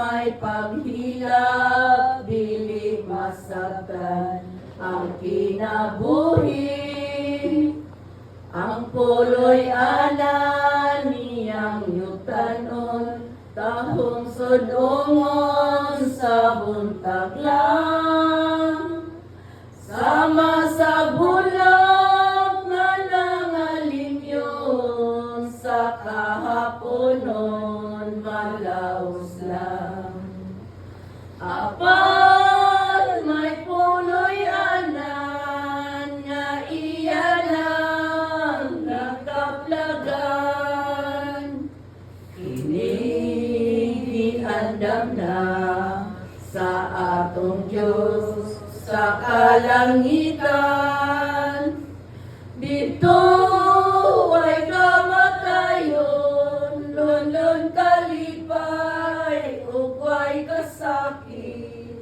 may paghilak, dili masaktan ang kinabuhi. Ang puloy ana niyang yutanon, tahong sudungon sa buntag lang. Sama sa bulak nga nangalimyon, sa kahaponon malaos lang. Apan may puloy anan nga iya lang nakaplagan. Iniandam na sa atong Diyos sa kalangitan. Dito ay kamatayon, lon kalipay, ugway kasakit.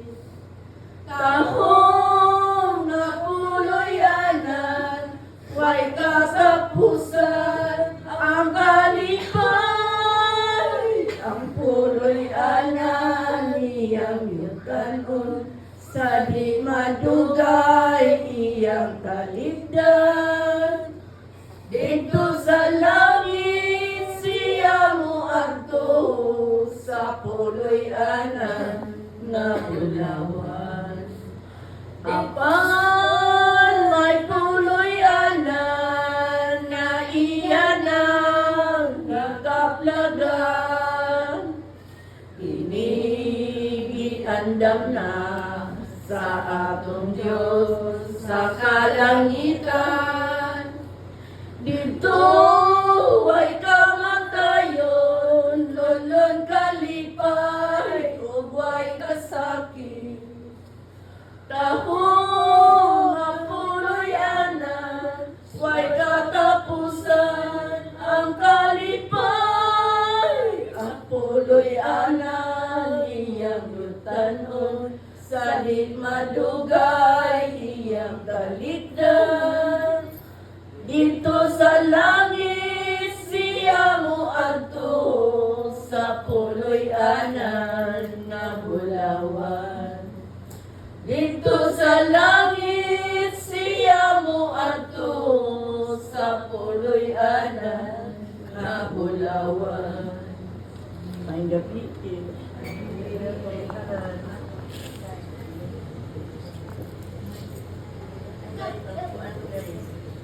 Tahong napuluyanan, way katapusan ang kalipay. Ang puloy-anan iyang yutanon, sa di madugay iyang kaligdan. Dito sa langit siya moadto, sa puloy-anan nga bulawan. Apan may puloy-anan nga iya nang nakaplagan. Inigiandam na sa atong Diyos sa kalangitan. Dito ay kamatayon, lon kalipay, ugway kasakit. Tahong napuluyanan, way katapusan ang kalipay. Ang puloy-anan iyang yutanon, sa di madugay iyang kaligdan. Dito sa langit siya moadto, sa puloy-anan nga bulawan. Dito sa langit siya moadto, sa puloy-anan nga bulawan. May gapitin.